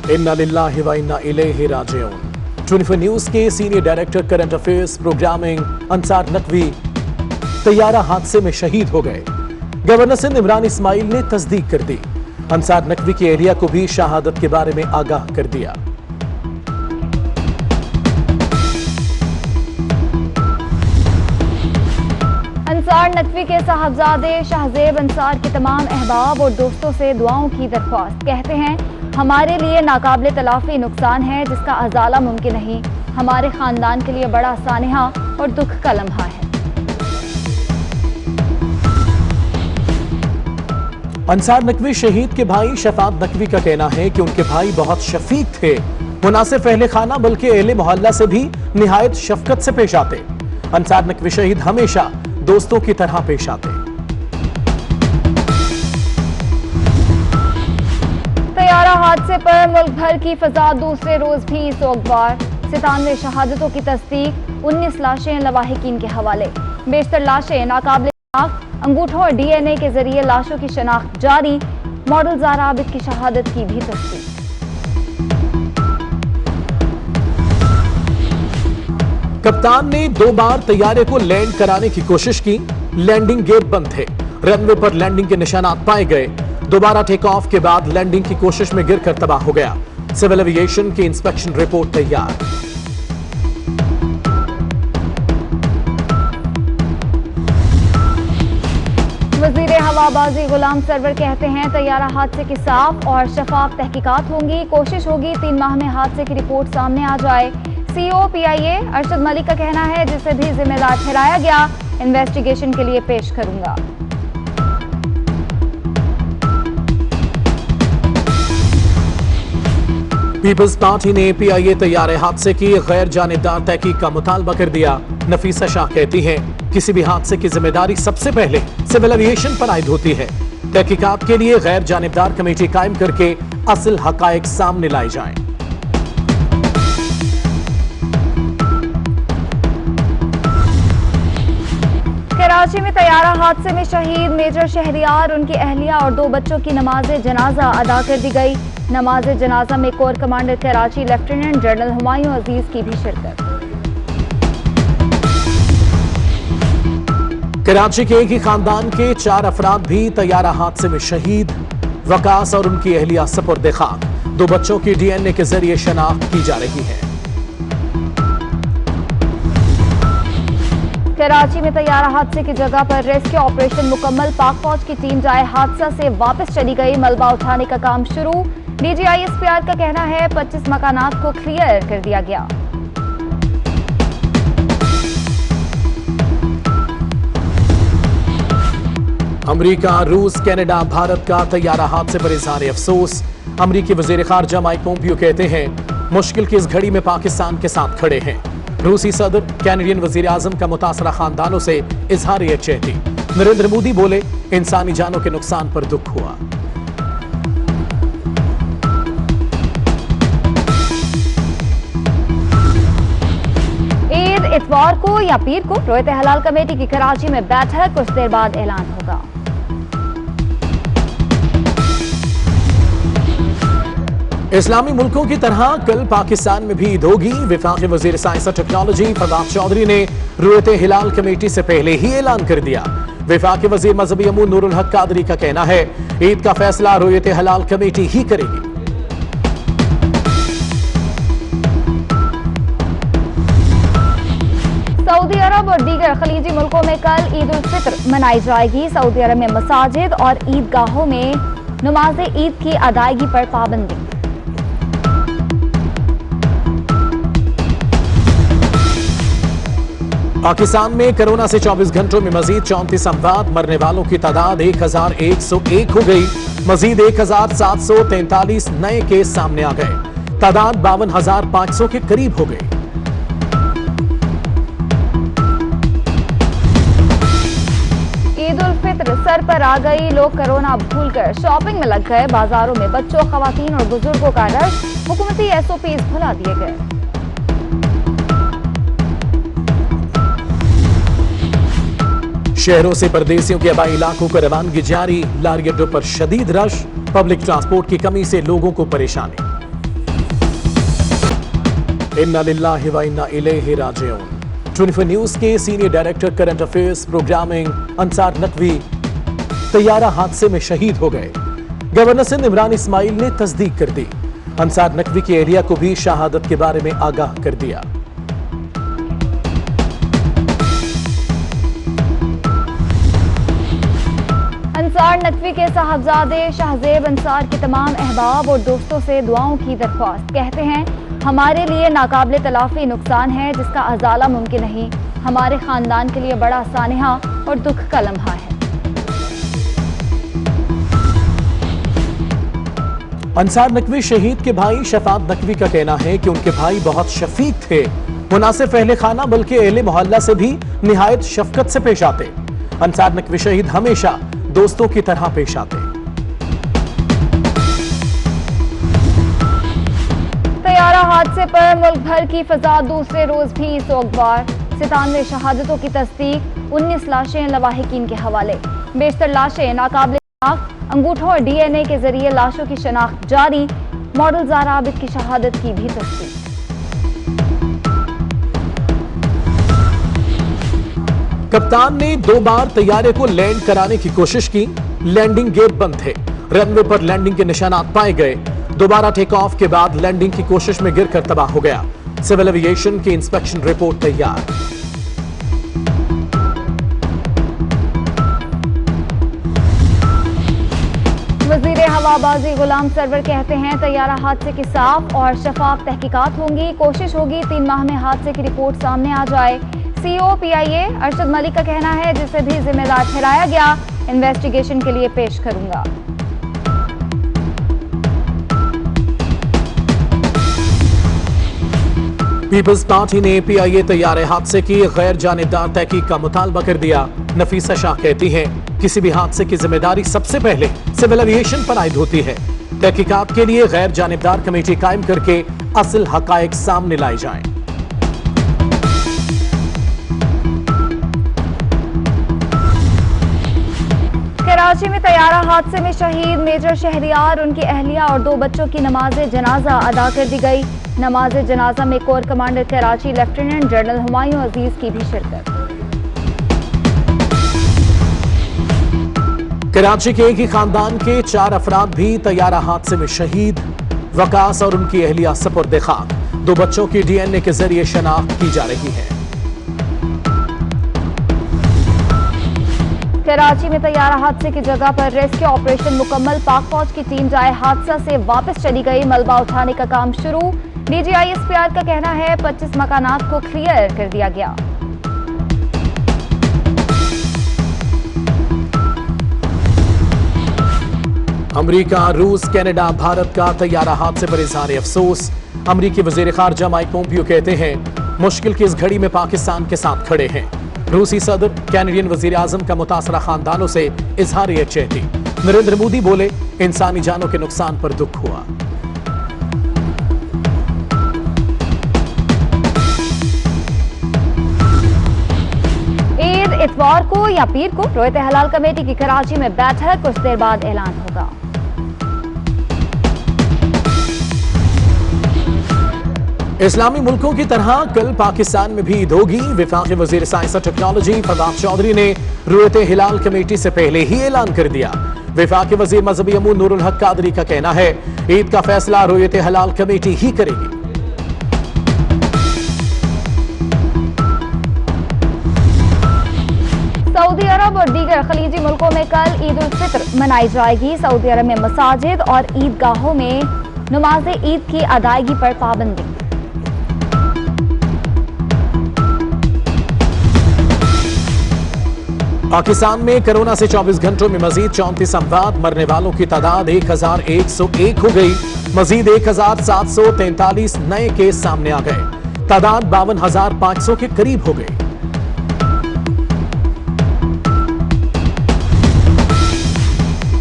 इन्ना लिल्लाहि व इन्ना इलैहि राजिऊन। 24 न्यूज के senior director current affairs programming Ansar Naqvi तैयारा हादसे में शहीद हो गए। गवर्नर सिंध इमरान इस्माइल ने तस्दीक कर दी। अंसार नकवी की एहलिया को भी शहादत के बारे में आगाह कर दिया। अंसार नकवी के साहबजादे शाहजेब अंसार के तमाम अहबाब और दोस्तों से दुआओं की दरख्वास्त। कहते हैं, हमारे लिए नाकाबिले तलाफी नुकसान है जिसका अजाला मुमकिन नहीं। हमारे खानदान के लिए बड़ा सानिहा और दुख का लम्हा है। अंसार नकवी शहीद के भाई शफात नकवी का कहना है कि उनके भाई बहुत शफीक थे। वो न सिर्फ अहले खाना बल्कि अहले मोहल्ला से भी निहायत शफकत से पेश आते। अंसार नकवी शहीद हमेशा दोस्तों की तरह पेश आते। तैयारा हादसे पर मुल्क भर की फजा दूसरे रोज भी सोगवार। 97 शहादतों की तस्दीक, 19 लाशें लवाहिकीन के हवाले। बेशतर लाशें नाकाबिले शनाख्त, अंगूठों और DNA के जरिए लाशों की शनाख्त जारी। मॉडल ज़ारा आबिद की शहादत की भी तस्दीक। कप्तान ने 2 बार तैयारे को लैंड कराने की कोशिश की। लैंडिंग गेट बंद थे। रनवे पर लैंडिंग के निशानात पाए गए। दोबारा टेक ऑफ के बाद लैंडिंग की कोशिश में गिरकर तबाह हो गया। सिविल एविएशन की इंस्पेक्शन रिपोर्ट तैयार। वजीर हवाबाजी गुलाम सरवर कहते हैं, तैयारा हादसे की साफ और शफाफ तहकीकात होंगी। कोशिश होगी 3 माह में हादसे की रिपोर्ट सामने आ जाए। CEO PIA अरशद मलिक का कहना है, जिसे भी जिम्मेदार ठहराया गया इन्वेस्टिगेशन के लिए पेश करूंगा। पीपल्स पार्टी ने PIA तैयारे हादसे की गैर जानिबदार तहकीक का मुतालबा कर दिया। नफीसा शाह कहती हैं, किसी भी हादसे की जिम्मेदारी सबसे पहले सिविल एविएशन पर आयद होती है। तहकीकात के लिए गैर जानिबदार कमेटी कायम करके असल हकायक सामने लाए जाएं। कराची में तैयारा हादसे में शहीद मेजर शहरियार, उनकी अहलिया और 2 बच्चों की नमाज जनाजा अदा कर दी गई। नमाज जनाजा में corps commander Karachi lieutenant general Humayun Aziz की भी शिरकत। कराची के एक ही खानदान के 4 अफराद भी तैयारा हादसे में शहीद। वकास और उनकी अहलिया सपुर्द खाक। 2 बच्चों की DNA के जरिए शनाख्त की जा रही है। कराची में तैयारा हादसे की जगह पर रेस्क्यू ऑपरेशन मुकम्मल। पाक फौज की टीम जाए हादसा से वापस चली गई। मलबा उठाने का काम शुरू। DG ISPR का कहना है, 25 मकानात को क्लियर कर दिया गया। अमेरिका, रूस, कनाडा, भारत का तैयारा हादसे पर इजहार अफसोस। अमेरिकी वजीर खारजा माइक पोम्पियो कहते हैं, मुश्किल की इस घड़ी में पाकिस्तान के साथ खड़े हैं। रूसी सदर, कैनेडियन वजीर आजम का मुतासरा खानदानों से इजहार यकजहती। नरेंद्र मोदी बोले, इंसानी जानों के नुकसान पर दुख हुआ। ईद इतवार को या पीर को रोयत हलाल कमेटी की कराची में बैठक, कुछ देर बाद ऐलान होगा। इस्लामी मुल्कों की तरह कल पाकिस्तान में भी ईद होगी। वफाकी वजीर साइंस और टेक्नोलॉजी फवाद चौधरी ने रोयत हिलाल कमेटी से पहले ही ऐलान कर दिया। वफाकी वजीर मजहबी अमूर नूरुल हक कादरी का कहना है, ईद का फैसला रोयत हिलाल कमेटी ही करेगी। सऊदी अरब और दीगर खलीजी मुल्कों में कल ईद उल फित्र मनाई जाएगी। सऊदी अरब में मसाजिद और ईदगाहों में नमाज ईद की अदायगी पर पाबंदी। पाकिस्तान में कोरोना से 24 घंटों में मजीद 34 अमवात। मरने वालों की तादाद 1101 हो गई। मजीद 1743 नए केस सामने आ गए। तादाद 52,500 के करीब हो गई। ईद उल फित्र सर पर आ गई। लोग कोरोना भूलकर शॉपिंग में लग गए। बाजारों में बच्चों, खवातीन और बुजुर्गों का रश। हुकूमती SOPs भुला दिए गए। शहरों से परदेसियों के आबाई इलाकों को रवानगी जारी। लारी अड्डों पर शदीद रश। पब्लिक ट्रांसपोर्ट की कमी से लोगों को परेशानी। इन्ना लिल्लाहि व इन्ना इलैहि राजिऊन। 24 न्यूज के senior director current affairs programming Ansar Naqvi तैयारा हादसे में शहीद हो गए। गवर्नर सिंध इमरान इस्माइल ने तस्दीक कर दी। अंसार नकवी की एहलिया को भी शहादत के बारे में आगाह कर दिया। अंसार नकवी के साहबजादे शाहजेब अंसार के तमाम अहबाब और दोस्तों से दुआओं की दरख्वास्त। कहते हैं, हमारे लिए नाकाबिले तलाफी नुकसान है जिसका अजाला मुमकिन नहीं। हमारे खानदान के लिए बड़ा सानहा और दुख का लम्हा है। अंसार नकवी शहीद के भाई शफात नकवी का कहना है कि उनके भाई बहुत शफीक थे। वो न सिर्फ अहले खाना बल्कि अहले मोहल्ला से भी निहायत शफकत से पेश आते। अंसार नकवी शहीद हमेशा दोस्तों की तरह पेश आते। तैयारा हादसे पर मुल्क भर की फजा दूसरे रोज भी सोगवार। 97 शहादतों की तस्दीक, 19 लाशें लवाहिकीन के हवाले। बेशतर लाशें नाकाबिले शनाख्त, अंगूठों और डीएनए के जरिए लाशों की शनाख्त जारी। मॉडल ज़ारा आबिद की शहादत की भी तस्दीक। कप्तान ने 2 बार तैयारे को लैंड कराने की कोशिश की। लैंडिंग गेयर बंद थे। रनवे पर लैंडिंग के निशानात पाए गए। दोबारा टेक ऑफ के बाद लैंडिंग की कोशिश में गिरकर तबाह हो गया। सिविल एविएशन की इंस्पेक्शन रिपोर्ट तैयार। वजीर हवाबाजी गुलाम सरवर कहते हैं, तैयारा हादसे की साफ और शफाफ तहकीकात होंगी। कोशिश होगी 3 माह में हादसे की रिपोर्ट सामने आ जाए। सीओ पीआईए अरशद मलिक का कहना है, जिसे भी जिम्मेदार ठहराया गया इन्वेस्टिगेशन के लिए पेश करूंगा। पीपल्स पार्टी ने पीआईए तैयारे हादसे की गैर जानिबदार तहकीक का मुतालबा कर दिया। नफीसा शाह कहती हैं, किसी भी हादसे की जिम्मेदारी सबसे पहले सिविल एविएशन पर आयद होती है। तहकीकात के लिए गैर जानिबदार कमेटी कायम करके असल हकायक सामने लाए जाएं। कराची में तैयारा हादसे में शहीद मेजर शहरियार, उनकी अहलिया और 2 बच्चों की नमाज जनाजा अदा कर दी गई। नमाज जनाजा में corps commander Karachi lieutenant general Humayun Aziz की भी शिरकत। कराची के एक ही खानदान के 4 अफराद भी तैयारा हादसे में शहीद। वकास और उनकी अहलिया सपुर्द खाक। 2 बच्चों की डीएनए के जरिए शनाख्त की जा रही है। कराची में तैयारा हादसे की जगह पर रेस्क्यू ऑपरेशन मुकम्मल। पाक फौज की टीम जाए हादसा से वापस चली गई। मलबा उठाने का काम शुरू। डीजीआईएसपीआर का कहना है, 25 मकानात को क्लियर कर दिया गया। अमेरिका, रूस, कनाडा, भारत का तैयारा हादसे पर इजहार अफसोस। अमेरिकी वजीर खारजा माइक पोम्पियो कहते हैं, मुश्किल की इस घड़ी में पाकिस्तान के साथ खड़े हैं। रूसी सदर, कैनेडियन वजीर आजम का मुतासरा खानदानों से इजहार यकजहती। नरेंद्र मोदी बोले, इंसानी जानों के नुकसान पर दुख हुआ। ईद इतवार को या पीर को रोयत हलाल कमेटी की कराची में बैठक, कुछ देर बाद ऐलान होगा। इस्लामी मुल्कों की तरह कल पाकिस्तान में भी ईद होगी। वफाकी वजीर साइंस और टेक्नोलॉजी फवाद चौधरी ने रोयत हिलाल कमेटी से पहले ही ऐलान कर दिया। वफाकी वजीर मजहबी अमूर नूरुल हक कादरी का कहना है, ईद का फैसला रोयत हिलाल कमेटी ही करेगी। सऊदी अरब और दीगर खलीजी मुल्कों में कल ईद उल फित्र मनाई जाएगी। सऊदी अरब में मसाजिद और ईदगाहों में नमाज ईद की अदायगी पर पाबंदी। पाकिस्तान में कोरोना से 24 घंटों में मजीद 34 अमवात। मरने वालों की तादाद 1101 हो गई। मजीद 1743 नए केस सामने आ गए। तादाद 52,500 के करीब हो गई।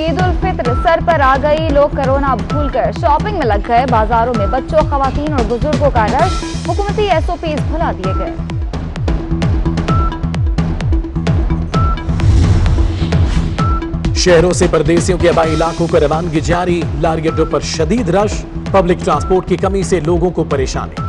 ईद उल फित्र सर पर आ गई। लोग कोरोना भूलकर शॉपिंग में लग गए। बाजारों में बच्चों, खवातीन और बुजुर्गों का रश। हुकूमती SOPs भुला दिए गए। शहरों से परदेसियों के आबाई इलाकों को रवानगी जारी। लारी अड्डों पर शदीद रश। पब्लिक ट्रांसपोर्ट की कमी से लोगों को परेशानी।